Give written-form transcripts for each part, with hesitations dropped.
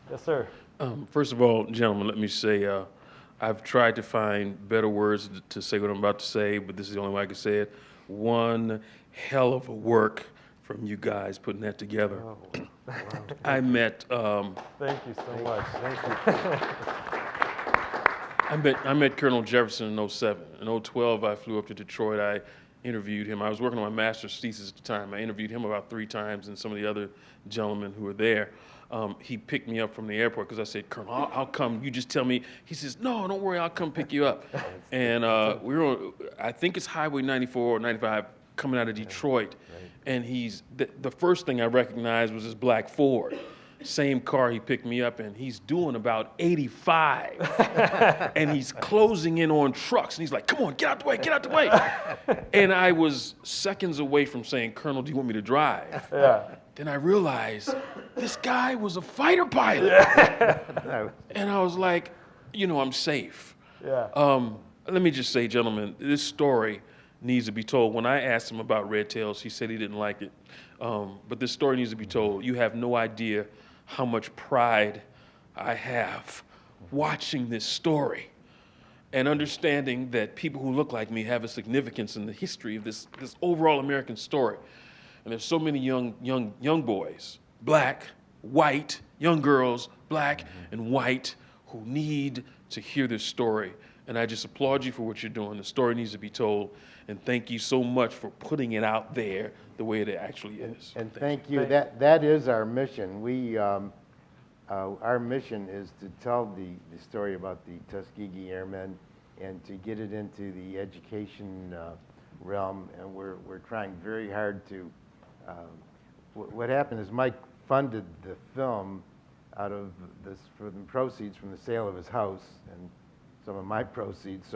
Yes, sir. First of all, gentlemen, let me say I've tried to find better words to say what I'm about to say, but this is the only way I can say it. One hell of a work from you guys putting that together. Oh, wow. I met Thank you so much. Thank you. I met Colonel Jefferson in '07. In '12, I flew up to Detroit. I interviewed him. I was working on my master's thesis at the time. I interviewed him about 3 times and some of the other gentlemen who were there. He picked me up from the airport because I said, Colonel, I'll come. You just tell me. He says, no, don't worry. I'll come pick you up. And we were on, I think it's Highway 94 or 95 coming out of Detroit. Right. And the first thing I recognized was his black Ford. Same car he picked me up in. He's doing about 85. And he's closing in on trucks. And he's like, come on, get out the way, get out the way. And I was seconds away from saying, Colonel, do you want me to drive? Yeah. Then I realized this guy was a fighter pilot. And I was like, I'm safe. Yeah. Let me just say, gentlemen, this story needs to be told. When I asked him about Red Tails, he said he didn't like it. But this story needs to be told. You have no idea how much pride I have watching this story and understanding that people who look like me have a significance in the history of this overall American story. And there's so many young boys, black, white, young girls, black and white, who need to hear this story. And I just applaud you for what you're doing. The story needs to be told. And thank you so much for putting it out there the way it actually is. And thank you. That is our mission. Our mission is to tell the story about the Tuskegee Airmen and to get it into the education realm. And we're trying very hard to. What happened is Mike funded the film out of for the proceeds from the sale of his house and some of my proceeds.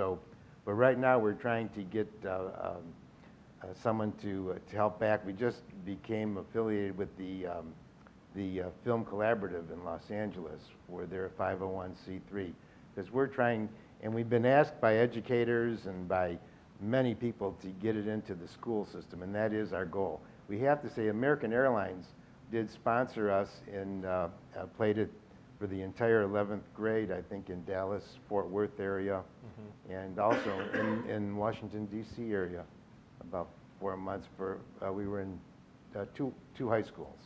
But right now we're trying to get someone to help back. We just became affiliated with the Film Collaborative in Los Angeles, where they're a 501c3. Because we're trying, and we've been asked by educators and by many people to get it into the school system, and that is our goal. We have to say American Airlines did sponsor us and played it for the entire 11th grade, I think, in Dallas, Fort Worth area, and also in Washington, D.C. area, about 4 months. We were in two high schools,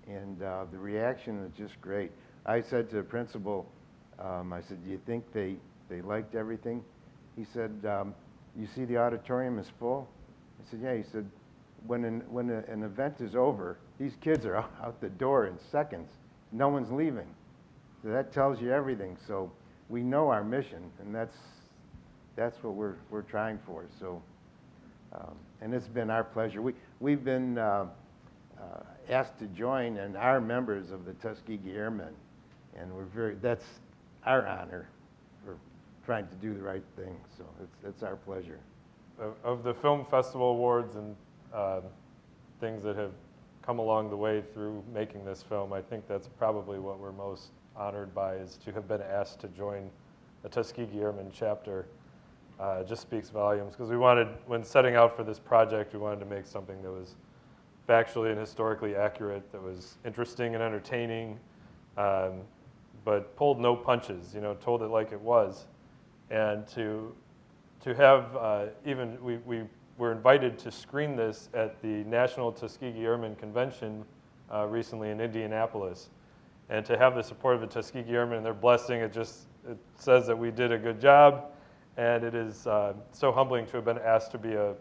and the reaction was just great. I said to the principal, I said, do you think they liked everything? He said, you see the auditorium is full? I said, yeah. He said, when an event is over, these kids are out the door in seconds. No one's leaving. So that tells you everything. So we know our mission, and that's what we're trying for. So, and it's been our pleasure. We've been asked to join and are members of the Tuskegee Airmen, and that's our honor for trying to do the right thing. So it's our pleasure. Of the Film Festival Awards and things that have come along the way through making this film, I think that's probably what we're most honored by, is to have been asked to join the Tuskegee Airmen chapter. It just speaks volumes, because we wanted, when setting out for this project, we wanted to make something that was factually and historically accurate, that was interesting and entertaining, but pulled no punches, told it like it was. And to have we were invited to screen this at the National Tuskegee Airmen Convention recently in Indianapolis. And to have the support of the Tuskegee Airmen and their blessing, it says that we did a good job. And it is so humbling to have been asked to be a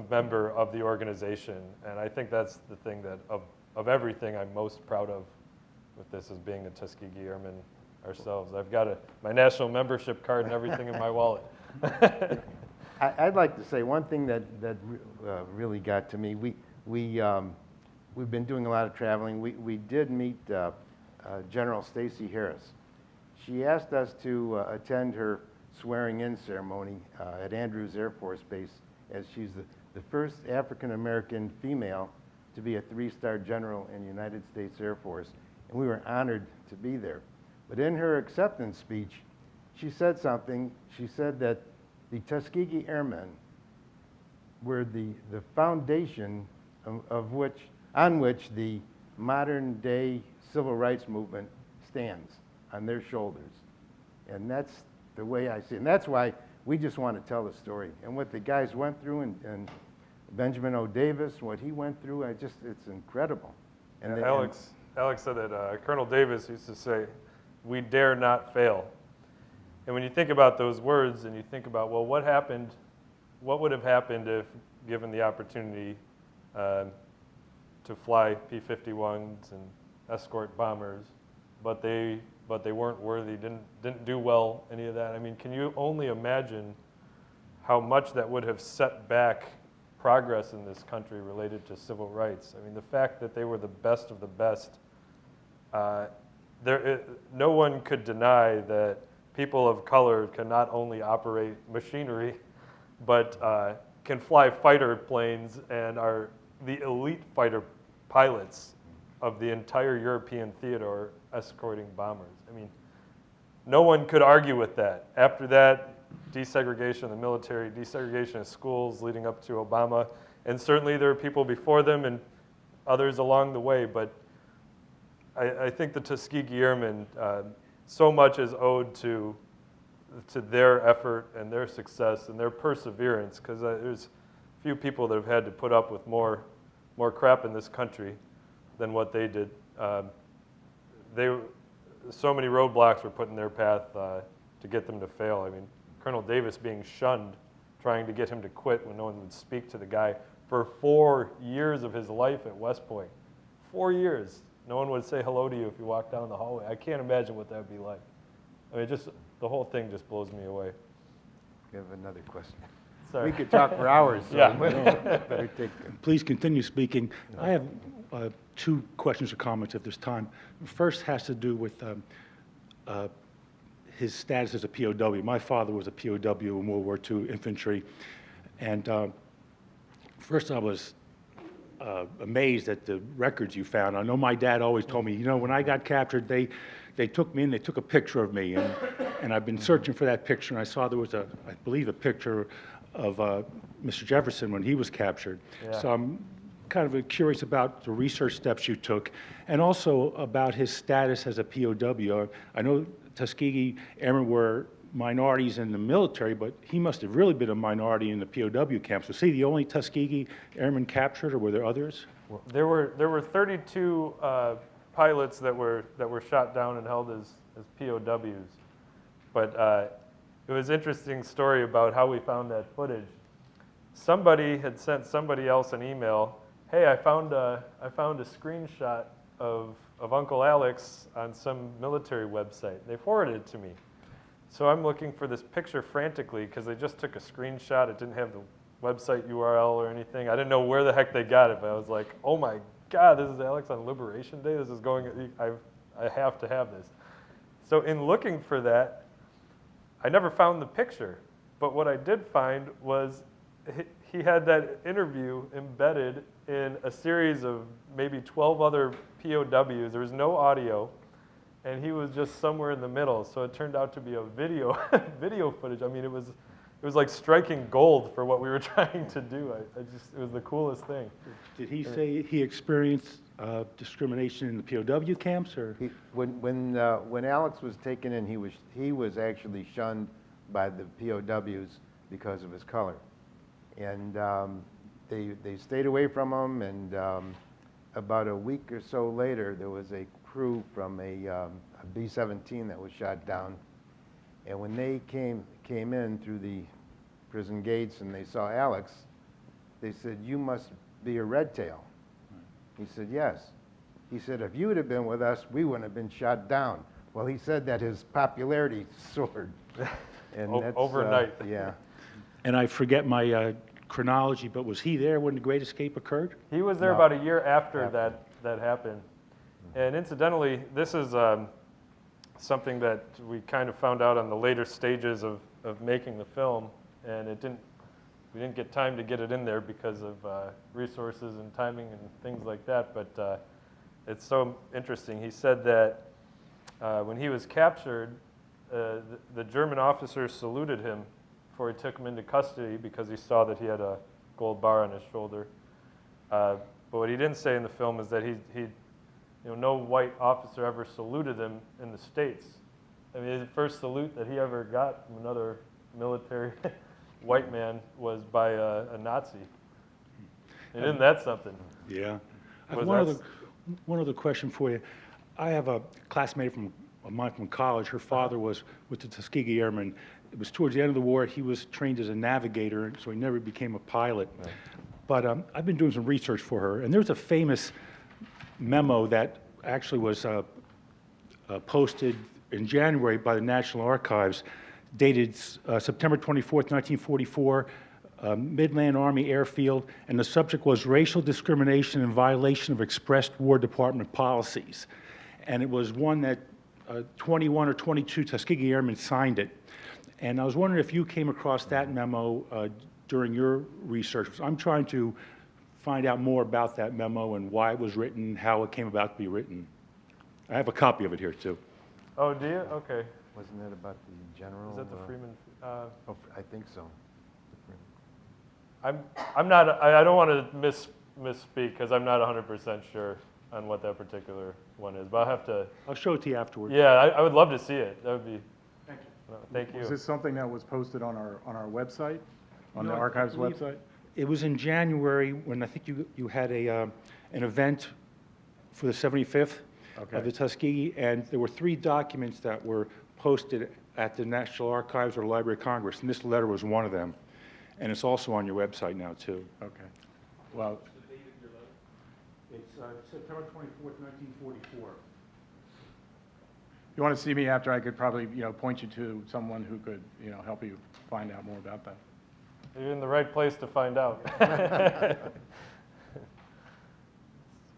member of the organization. And I think that's the thing that of everything I'm most proud of with this, is being a Tuskegee Airman ourselves. I've got my national membership card and everything in my wallet. I'd like to say one thing that really got to me. We've been doing a lot of traveling. We did meet General Stacey Harris. She asked us to attend her swearing-in ceremony at Andrews Air Force Base, as she's the first African-American female to be a 3-star general in the United States Air Force, and we were honored to be there. But in her acceptance speech, she said something. She said that the Tuskegee Airmen were the foundation on which the modern-day civil rights movement stands on their shoulders. And that's the way I see it. And that's why we just want to tell the story. And what the guys went through, and Benjamin O. Davis, what he went through, it's incredible. And Alex said that Colonel Davis used to say, "We dare not fail." And when you think about those words and you think about, well, what would have happened if given the opportunity to fly P-51s and escort bombers, but they weren't worthy, didn't do well, any of that. I mean, can you only imagine how much that would have set back progress in this country related to civil rights? I mean, the fact that they were the best of the best, no one could deny that people of color can not only operate machinery, but can fly fighter planes and are the elite fighter pilots of the entire European theater escorting bombers. I mean, no one could argue with that. After that, desegregation of the military, desegregation of schools leading up to Obama, and certainly there were people before them and others along the way, but I think the Tuskegee Airmen, so much is owed to their effort and their success and their perseverance, because there's few people that have had to put up with more crap in this country than what they did. So many roadblocks were put in their path to get them to fail. I mean, Colonel Davis being shunned, trying to get him to quit when no one would speak to the guy for 4 years of his life at West Point. 4 years. No one would say hello to you if you walked down the hallway. I can't imagine what that would be like. I mean, just the whole thing just blows me away. We have another question. Sorry. We could talk for hours. So Yeah. better take them. Please continue speaking. I have 2 questions or comments at this time. First has to do with his status as a POW. My father was a POW in World War II infantry, and first I was amazed at the records you found. I know my dad always told me, you know, when I got captured, they took me in, they took a picture of me, and I've been searching for that picture, and I saw there was I believe, a picture of Mr. Jefferson when he was captured. Yeah. So I'm kind of curious about the research steps you took, and also about his status as a POW. I know Tuskegee Airmen were minorities in the military, but he must have really been a minority in the POW camps. Was he the only Tuskegee Airman captured, or were there others? There were 32 pilots that were shot down and held as POWs, but it was an interesting story about how we found that footage. Somebody had sent somebody else an email. Hey, I found a screenshot of Uncle Alex on some military website. They forwarded it to me. So I'm looking for this picture frantically because they just took a screenshot. It didn't have the website URL or anything. I didn't know where the heck they got it, but I was like, oh my God, this is Alex on Liberation Day. This is going, I have to have this. So in looking for that, I never found the picture. But what I did find was he had that interview embedded in a series of maybe 12 other POWs. There was no audio, and he was just somewhere in the middle. So it turned out to be a video footage. I mean, it was like striking gold for what we were trying to do. It was the coolest thing. Did he say he experienced discrimination in the POW camps, or? When Alex was taken in, he was actually shunned by the POWs because of his color, and they stayed away from him. And about a week or so later, there was a crew from a B-17 that was shot down, and when they came in through the prison gates and they saw Alex, they said, "You must be a red tail." He said, "Yes." He said, "If you would have been with us, we wouldn't have been shot down." Well, he said that his popularity soared. And that's, overnight. Yeah. And I forget my chronology, but was he there when the Great Escape occurred? He was there No. about a year after that happened. And incidentally, this is something that we kind of found out on the later stages of making the film, and we didn't get time to get it in there because of resources and timing and things like that, but it's so interesting. He said that when he was captured, the German officers saluted him before he took him into custody because he saw that he had a gold bar on his shoulder. But what he didn't say in the film is that no white officer ever saluted him in the States. I mean, the first salute that he ever got from another military white man was by a Nazi. And isn't that something? Yeah. I Was have that one other question for you. I have a classmate of mine from college. Her father was with the Tuskegee Airmen. It was towards the end of the war. He was trained as a navigator, so he never became a pilot. Right. But I've been doing some research for her, and there's a famous memo that actually was posted in January by the National Archives, dated September 24th, 1944, Midland Army Airfield, and the subject was racial discrimination and violation of expressed War Department policies. And it was one that 21 or 22 Tuskegee Airmen signed it. And I was wondering if you came across that memo during your research. I'm trying to find out more about that memo and why it was written, how it came about to be written. I have a copy of it here, too. Oh, do you? Okay. Wasn't that about the general? Is that the Freeman? Oh, I think so. I'm not. I don't want to misspeak because I'm not 100% sure on what that particular one is. But I'll have to. I'll show it to you afterwards. Yeah, I would love to see it. That would be. Thank you. Thank you. Was this something that was posted on our website, on No, the I archives believe- website? It was in January when I think you had an event for the 75th Okay. of the Tuskegee, and there were 3 documents that were posted at the National Archives or Library of Congress, and this letter was one of them. And it's also on your website now, too. Okay. Well, It's September 24th, 1944. you want to see me after, I could probably, point you to someone who could, help you find out more about that. You're in the right place to find out.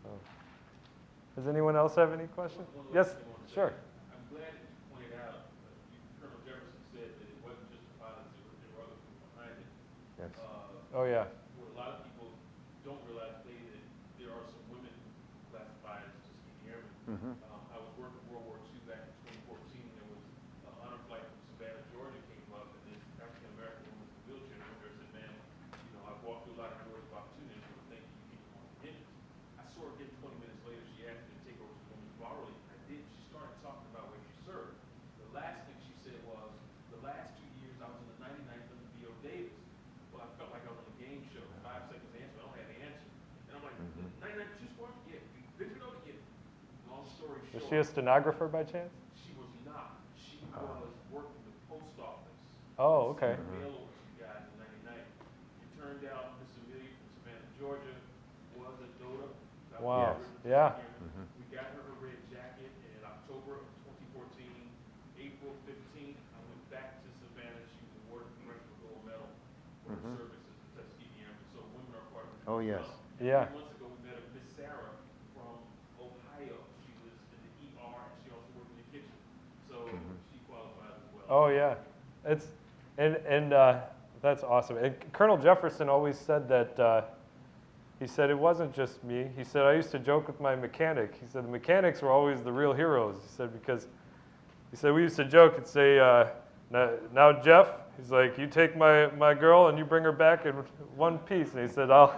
So, does anyone else have any questions? Yes, sure. I'm glad that you pointed out, Colonel Jefferson said that it wasn't just the pilots, there were other people behind it. Yes. Oh, yeah. What a lot of people don't realize today that there are some women classified as Tuskegee Airmen. I was working World War II back in 2014. There was an honor flight from Savannah, Georgia came up, and this African-American woman with a wheelchair over there said, man, I've walked through a lot of doors of opportunity, so thank you, you keep on hitting. I saw her again 20 minutes later. She asked me to take over to the women's bar rally. I did. She started talking about where she served. The last thing she said was, the last 2 years I was in the 99th under B.O. Davis. Well, I felt like I was on a game show. 5 seconds to answer, I don't have the answer. And I'm like, 99th Police Force? Yeah, good to know to get. Long story short. Is she a stenographer by chance? She was not. She was working the post office. Oh, okay. Mail over to you guys in 99. It turned out Miss Amelia from Savannah, Georgia was a DOTA. Wow. Yeah. We got her red jacket in October of 2014. April 15th, I went back to Savannah. She was awarded the Congressional Gold Medal for her service as a Tuskegee Airman. So women are part of it. Oh, yes. Yeah. 3 months ago, we met Miss Sarah from Ohio. She was in the ER and she also worked in the kitchen. So she qualifies as well. Oh, yeah. It's and that's awesome. And Colonel Jefferson always said that. He said it wasn't just me. He said I used to joke with my mechanic. He said the mechanics were always the real heroes. He said because he said we used to joke and say, now Jeff, he's like, you take my girl and you bring her back in one piece. And he said I'll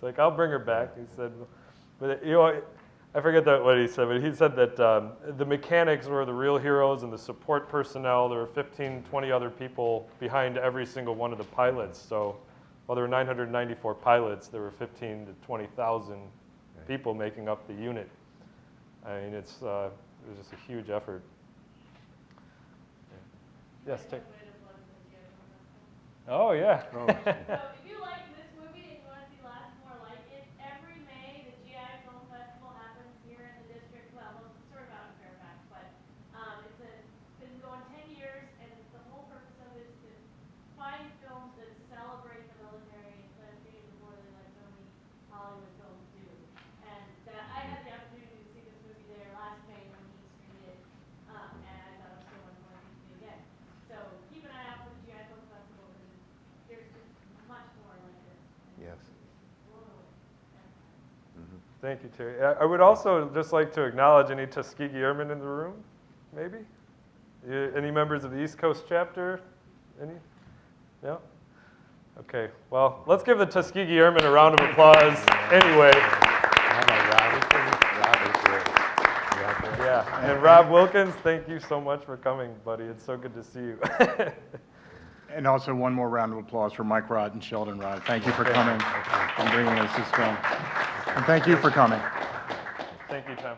bring her back. He said, but I forget what he said, but he said that the mechanics were the real heroes and the support personnel. There were 15, 20 other people behind every single one of the pilots. So while there were 994 pilots, there were 15 to 20,000 people making up the unit. I mean, it was just a huge effort. Yeah. Yes, take. Oh, yeah. Oh, So if you like this movie and you want to see lots more like it, every May the GI Film Festival happens here in the district. Well, it's sort of out in Fairfax, but it's been going 10 years, and the whole purpose of it is to find films that celebrate the military instead of treating them poorly like so many Hollywood films do. And I had the opportunity to see this movie there last May when he screened it, and I thought it was so much fun to see again. So keep an eye out for the GI Film Festival because there's just much more like this. yes. Blown away. Thank you, Terry. I would also just like to acknowledge any Tuskegee Airmen in the room, maybe? Any members of the East Coast chapter? Any? No? Okay, well, let's give the Tuskegee Airmen a round of applause anyway. How about Rob? Rob is here. And Rob Wilkins, thank you so much for coming, buddy. It's so good to see you. And also one more round of applause for Mike Rott and Sheldon Rott. Thank you for coming and bringing us this film. And thank you for coming. Thank you, Tom.